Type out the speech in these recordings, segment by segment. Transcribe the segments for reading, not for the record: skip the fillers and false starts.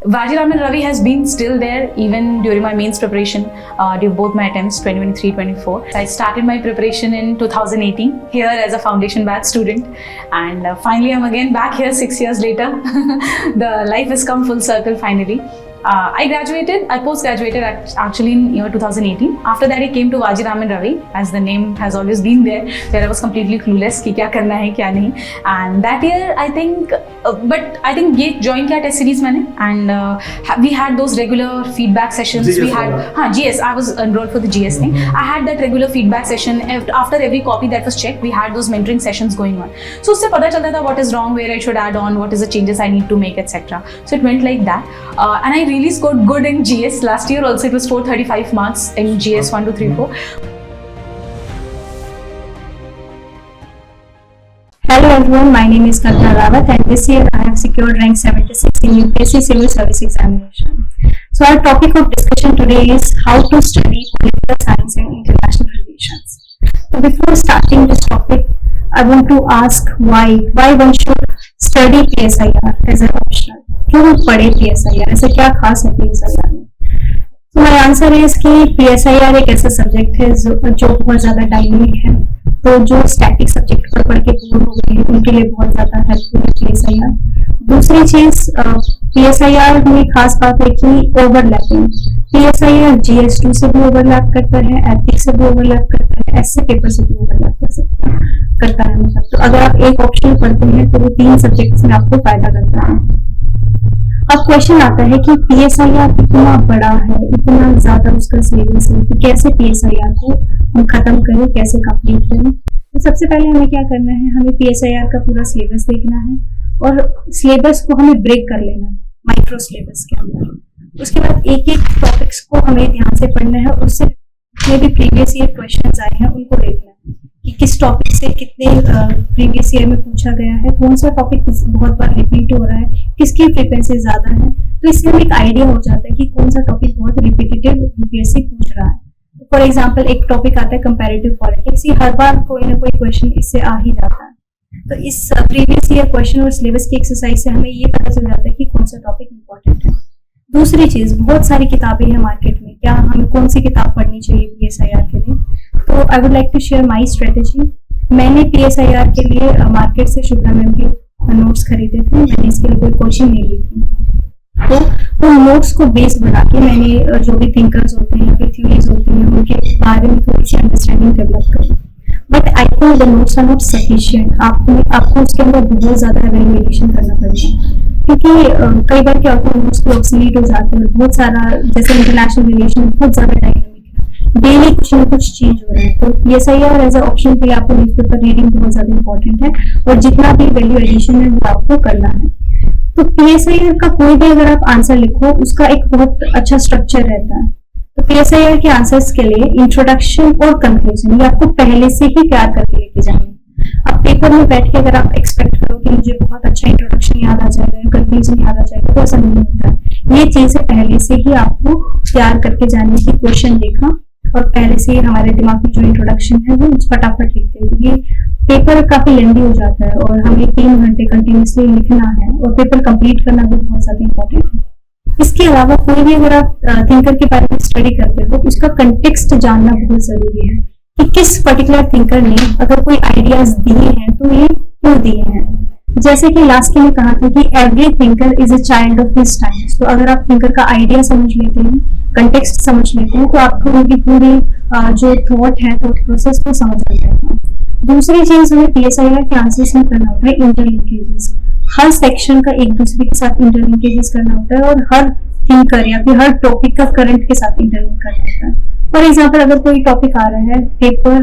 Vajiraman Ravi has been still there even during my mains preparation, during both my attempts 2023-24. I started my preparation in 2018 here as a foundation batch student, and finally I'm again back here 6 years later. The life has come full circle finally. I post-graduated actually in year 2018. After that I came to Vajiraman Ravi, as the name has always been there, where I was completely clueless कि क्या करना है क्या नहीं. And that year I think ये join किया test series मैंने, and we had those regular feedback sessions. GS we had GS. I was enrolled for the GS thing. I had that regular feedback session after every copy that was checked. We had those mentoring sessions going on. So उससे पता चलता था what is wrong, where I should add on, what is the changes I need to make, etc. So it went like that, and I really scored good in GS. Last year also it was 435 marks in GS 1, 2, 3, 4. Hello everyone, my name is Kalpana Rawat and this year I have secured rank 76 in UPSC Civil Service Examination. So our topic of discussion today is how to study political science and international relations. So before starting this topic, I want to ask why one should study PSIR as an optional. क्यों पढ़े PSIR? ऐसा क्या खास है PSIR में? तो मेरा answer है कि PSIR एक ऐसा सब्जेक्ट है जो बहुत ज़्यादा डायनेमिक है. तो जो स्टैटिक सब्जेक्ट पढ़ के बोर हो गए हैं उनके लिए बहुत ज़्यादा हेल्पफुल है PSIR. दूसरी चीज़ PSIR में खास बात है कि ओवरलैपिंग. PSIR GS2 से भी ओवरलैप करता है, एथिक्स से भी ओवरलैप करता है, ऐसे पेपर से भी ओवरलैप करता है मतलब. तो अगर आप एक ऑप्शन पढ़ते हैं तो वो 3 सब्जेक्ट्स में आपको फायदा करता है. अब क्वेश्चन आता है कि PSIR इतना बड़ा है, इतना ज्यादा उसका सिलेबस है, तो कैसे PSIR को हम खत्म करें, कैसे कंप्लीट करें. तो सबसे पहले हमें क्या करना है, हमें PSIR का पूरा सिलेबस देखना है और सिलेबस को हमें ब्रेक कर लेना है माइक्रो सिलेबस के अंदर. उसके बाद एक एक टॉपिक्स को हमें ध्यान से पढ़ना है. उससे जो भी प्रीवियस ईयर क्वेश्चन आए हैं उनको देखना है कि किस टॉपिक से कितने प्रीवियस ईयर में पूछा गया है, कौन सा टॉपिक बहुत बार रिपीट हो रहा है, किसकी फ्रीक्वेंसी ज्यादा है. तो इससे हमें एक आइडिया हो जाता है कि कौन सा टॉपिक बहुत रिपीटेटिव यूपीएससी पूछ रहा है. फॉर एग्जाम्पल एक टॉपिक आता है कंपैरेटिव पॉलिटिक्स, ये हर बार कोई ना कोई क्वेश्चन इससे आ ही जाता है. तो इस प्रीवियस ईयर क्वेश्चन और सिलेबस की एक्सरसाइज से हमें ये पता चल जाता है कि कौन सा टॉपिक इंपॉर्टेंट है. दूसरी चीज, बहुत सारी किताबें हैं मार्केट में, क्या हमें कौन सी किताब पढ़नी चाहिए PSIR के लिए. तो I would like to share my strategy. मैंने PSIR के लिए मार्केट से शुभ्रा मैम के नोट्स खरीदे थे. मैंने इसके लिए कोई कोचिंग नहीं ली थी. तो उन नोट्स को बेस बना के मैंने जो भी थिंकर्स होते हैं, फिर थ्योरीज होती हैं, उनके बारे में थोड़ी सी अंडरस्टैंडिंग डेवलप करी. But I think the notes are not sufficient. आपको उसके अंदर बहुत ज्यादा एवेल्युएशन करना पड़ेगा, क्योंकि कई बार क्या होता है नोट्स को ऑब्सोलीट हो जाते हैं. बहुत सारा जैसे इंटरनेशनल रिलेशन बहुत ज्यादा डायनेमिक है, डेली कुछ ना कुछ चेंज हो रहा है. तो PSIR एज अ ऑप्शन के लिए आपको न्यूज़पेपर रीडिंग बहुत ज्यादा इंपॉर्टेंट है और जितना भी वैल्यू एडिशन है वो आपको करना है. तो PSIR का कोई भी अगर आप आंसर लिखो उसका एक बहुत अच्छा स्ट्रक्चर रहता है. तो PSIR के आंसर्स के लिए इंट्रोडक्शन और कंक्लूजन ये आपको पहले से ही तैयार करके लेके जाएंगे. अब पेपर में बैठ के अगर आप एक्सपेक्ट करो कि मुझे बहुत अच्छा इंट्रोडक्शन याद आ जाएगा, कंक्लूजन याद आ जाएगा, तो ऐसा नहीं होता है. ये चीजें पहले से ही आपको तैयार करके जाने की, क्वेश्चन देखा और पहले से ही हमारे दिमाग में जो इंट्रोडक्शन है वो फटाफट लिखते हैं. ये पेपर काफी लेंदी हो जाता है और हमें 3 घंटे कंटिन्यूसली लिखना है और पेपर कंप्लीट करना भी बहुत ज्यादा इंपॉर्टेंट है. इसके अलावा कोई भी अगर आप थिंकर के बारे में स्टडी करते हो तो उसका कंटेक्स्ट जानना बहुत जरूरी है कि किस पर्टिकुलर थिंकर ने अगर कोई आइडियाज दिए हैं तो ये क्यों दिए हैं. जैसे कि लास्ट के में कहा था कि every thinker is a child of his times. तो अगर आप थिंकर का आइडिया समझ लेते हैं, कंटेक्स्ट समझ लेते हैं, तो आपको उनकी पूरी जो थॉट है, थॉट प्रोसेस को समझ आ जाएगा. दूसरी चीज हमें PSIR के आंसर्स में करना होता है इंटरलिंकेजेस. हर सेक्शन का एक दूसरे के साथ इंटरलिंकेजेस करना होता है और हर थिंकर या फिर हर टॉपिक का करंट के साथ इंटरलिंक करना होता है. फॉर एग्जाम्पल अगर कोई टॉपिक आ रहा है पेपर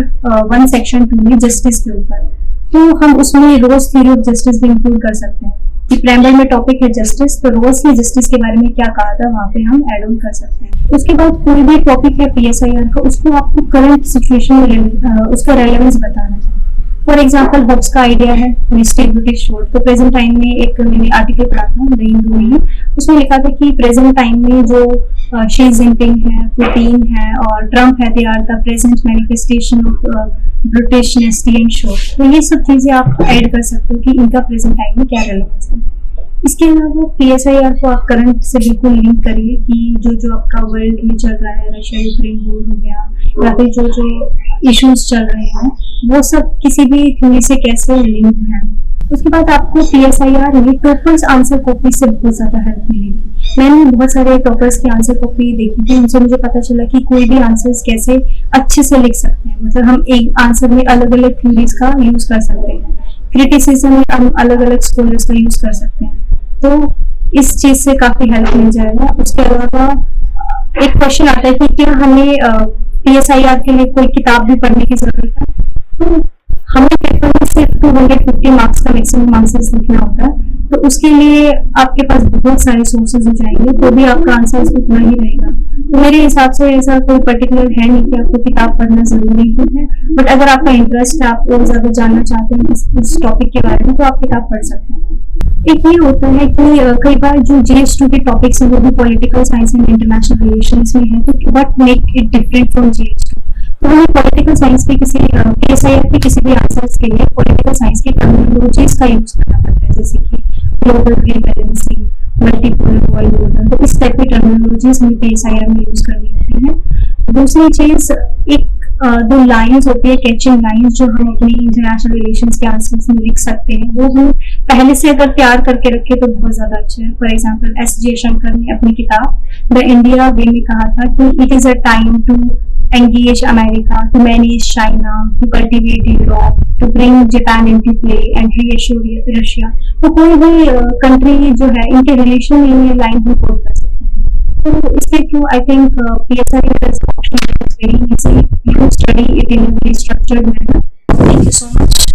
1 सेक्शन 2 में जस्टिस के ऊपर, तो हम उसमें रोज थ्योरी ऑफ जस्टिस भी इंक्लूड कर सकते हैं कि प्रेम्बल में टॉपिक है जस्टिस, तो रोज की जस्टिस के बारे में क्या कहा था वहाँ पे हम एड ऑन कर सकते हैं. उसके बाद कोई भी टॉपिक है PSIR का, उसको आपको करंट सिचुएशन में उसका रेलेवेंस बताना है. फॉर एग्जाम्पल हॉब्स का आइडिया है मिस्टेक ब्रिटिश रोड. तो प्रेजेंट टाइम में एक मैंने आर्टिकल पढ़ा था द हिंदू में, उसमें लिखा था कि प्रेजेंट टाइम में जो शी जिनपिंग है, पुतिन है और ट्रम्प है, they are the present manifestation of British nasty and show. तो ये सब चीजें आप ऐड कर सकते हो कि इनका प्रेजेंट टाइम में क्या रेलेवेंस है. इसके अलावा PSIR को आप करंट से बिल्कुल लिंक करिए कि जो जो आपका वर्ल्ड में चल रहा है, रशिया यूक्रेन वॉर हो गया या फिर जो जो इश्यूज चल रहे हैं वो सब किसी भी थ्योरी से कैसे लिंक्ड हैं। उसके बाद आपको PSIR में टॉपर्स आंसर कॉपी से बहुत ज़्यादा हेल्प मिलेगी। मैंने बहुत सारे टॉपर्स की आंसर कॉपी देखी थी, उनसे मुझे पता चला कि कोई भी आंसर्स कैसे अच्छे से लिख सकते हैं। मतलब हम एक आंसर में अलग अलग थ्योरीज का यूज कर सकते हैं, क्रिटिसिज्म में हम अलग अलग स्कॉलर्स का यूज कर सकते हैं, तो इस चीज से काफी हेल्प मिल जाएगा। उसके अलावा एक क्वेश्चन आता है कि क्या हमें PSIR के लिए कोई किताब भी पढ़ने की जरूरत है? तो हमें पेपर में सिर्फ 250 मार्क्स का मैक्सिमम आंसर्स लिखना होता है, तो उसके लिए आपके पास बहुत सारे सोर्सेज हो जाएंगे, तो भी आपका आंसर उतना ही रहेगा। तो मेरे हिसाब से ऐसा कोई पर्टिकुलर है नहीं कि आपको किताब पढ़ना जरूरी है, बट अगर आपका इंटरेस्ट है, आप और ज्यादा जानना चाहते हैं इस टॉपिक के बारे में, तो आप किताब पढ़ सकते हैं। एक ये होता है कि कई बार जो GS2 के टॉपिक्स हैं वो भी political science and international relations में है, तो what make it different from GS2? तो हमें पॉलिटिकल साइंस के किसी PSIR के किसी भी आंसर्स के लिए पॉलिटिकल साइंस की टर्मिनोलॉजीज का यूज करना पड़ता है, जैसे कि global rebalancing, multipolar world order, तो इस टाइप की टर्मिनोलॉजीज हमें PSIR में यूज करनी होती है। दूसरी चीज, एक दो लाइंस होती है, कैचिंग लाइंस, जो हम अपनी इंटरनेशनल रिलेशंस के आंसर्स में लिख सकते हैं, वो हम पहले से अगर तैयार करके रखे तो बहुत ज्यादा अच्छा है। फॉर एग्जाम्पल S जयशंकर ने अपनी किताब द इंडिया वे में कहा था कि it is a time to engage America, to manage China, to cultivate Europe, to bring Japan into play and reassure Russia. तो कोई भी कंट्री जो है, इनके रिलेशन में ये लाइन हम कोट कर सकते हैं। तो इसके through I think PSIR is very easy. You study it in a very structured manner. Thank you so much.